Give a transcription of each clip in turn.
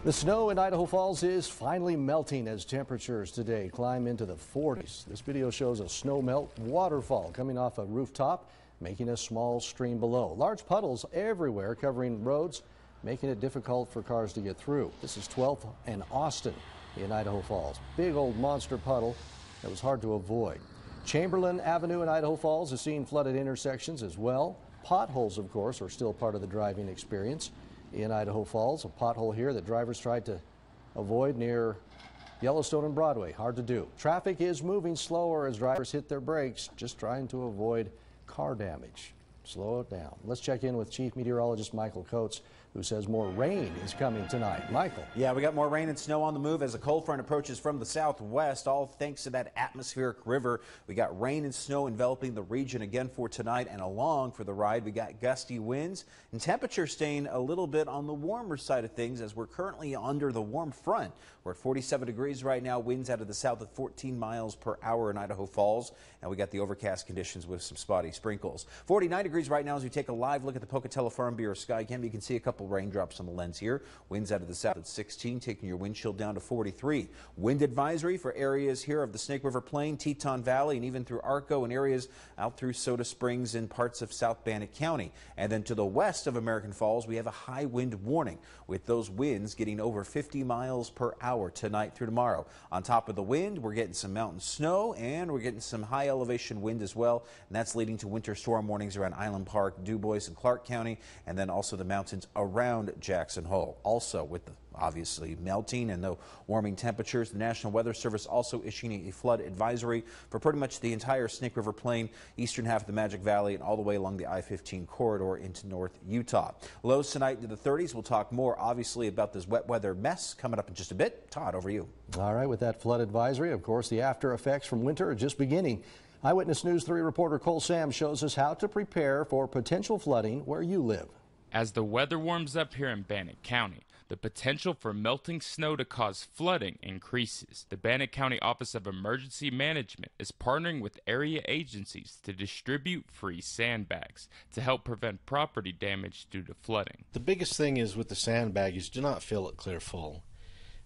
The snow in Idaho Falls is finally melting as temperatures today climb into the 40s. This video shows a snow melt waterfall coming off a rooftop, making a small stream below. Large puddles everywhere covering roads, making it difficult for cars to get through. This is 12th and Austin in Idaho Falls. Big old monster puddle that was hard to avoid. Chamberlain Avenue in Idaho Falls is seeing flooded intersections as well. Potholes, of course, are still part of the driving experience in Idaho Falls. A pothole here that drivers tried to avoid near Yellowstone and Broadway. Hard to do. Traffic is moving slower as drivers hit their brakes, just trying to avoid car damage. Slow it down. Let's check in with Chief Meteorologist Michael Coates, who says more rain is coming tonight. Michael. Yeah, we got more rain and snow on the move as a cold front approaches from the southwest, all thanks to that atmospheric river. We got rain and snow enveloping the region again for tonight, and along for the ride we got gusty winds and temperatures staying a little bit on the warmer side of things as we're currently under the warm front. We're at 47 degrees right now, winds out of the south at 14 miles per hour in Idaho Falls, and we got the overcast conditions with some spotty sprinkles. 49 degrees right now as we take a live look at the Pocatello Farm Bureau sky cam. You can see a couple raindrops on the lens here. Winds out of the south at 16, taking your wind chill down to 43. Wind advisory for areas here of the Snake River Plain, Teton Valley, and even through Arco and areas out through Soda Springs and parts of South Bannock County. And then to the west of American Falls, we have a high wind warning with those winds getting over 50 miles per hour tonight through tomorrow. On top of the wind, we're getting some mountain snow and we're getting some high elevation wind as well. And that's leading to winter storm warnings around Island Park, DuBois, and Clark County, and then also the mountains around Jackson Hole. Also with the obviously melting and the warming temperatures, the National Weather Service also issuing a flood advisory for pretty much the entire Snake River Plain, eastern half of the Magic Valley, and all the way along the I-15 corridor into North Utah. Lows tonight into the 30s. We'll talk more obviously about this wet weather mess coming up in just a bit. Todd, over to you. All right, with that flood advisory, of course, the after effects from winter are just beginning. Eyewitness News 3 reporter Cole Sam shows us how to prepare for potential flooding where you live. As the weather warms up here in Bannock County, the potential for melting snow to cause flooding increases. The Bannock County Office of Emergency Management is partnering with area agencies to distribute free sandbags to help prevent property damage due to flooding. The biggest thing is with the sandbag is do not fill it clear full.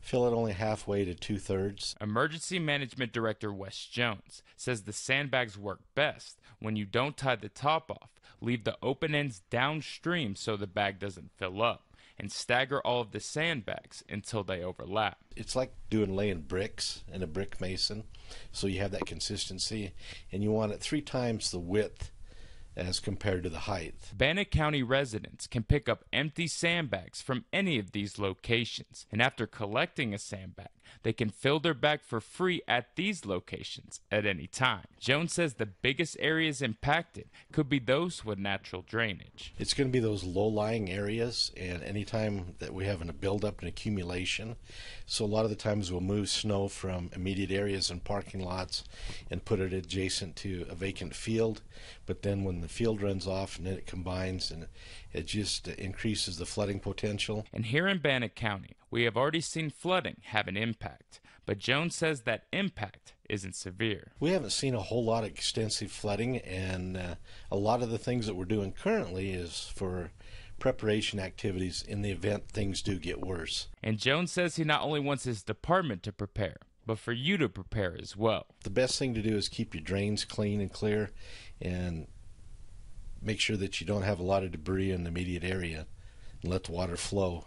Fill it only halfway to 2/3. Emergency Management Director Wes Jones says the sandbags work best when you don't tie the top off, leave the open ends downstream so the bag doesn't fill up, and stagger all of the sandbags until they overlap. It's like laying bricks in a brick mason, so you have that consistency, and you want it 3 times the width as compared to the height. Bannock County residents can pick up empty sandbags from any of these locations, and after collecting a sandbag, they can fill their bag for free at these locations at any time. Jones says the biggest areas impacted could be those with natural drainage. It's going to be those low-lying areas, and anytime that we have a buildup and accumulation, so a lot of the times we'll move snow from immediate areas and parking lots and put it adjacent to a vacant field, but then when the field runs off and then it combines and it just increases the flooding potential. And here in Bannock County, we have already seen flooding have an impact, but Jones says that impact isn't severe. We haven't seen a whole lot of extensive flooding, and a lot of the things that we're doing currently is for preparation activities in the event things do get worse. And Jones says he not only wants his department to prepare, but for you to prepare as well. The best thing to do is keep your drains clean and clear and make sure that you don't have a lot of debris in the immediate area, and let the water flow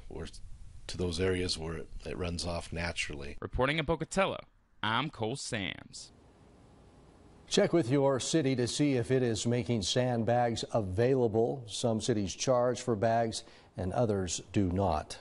to those areas where it runs off naturally. Reporting in Pocatello, I'm Cole Sams. Check with your city to see if it is making sandbags available. Some cities charge for bags and others do not.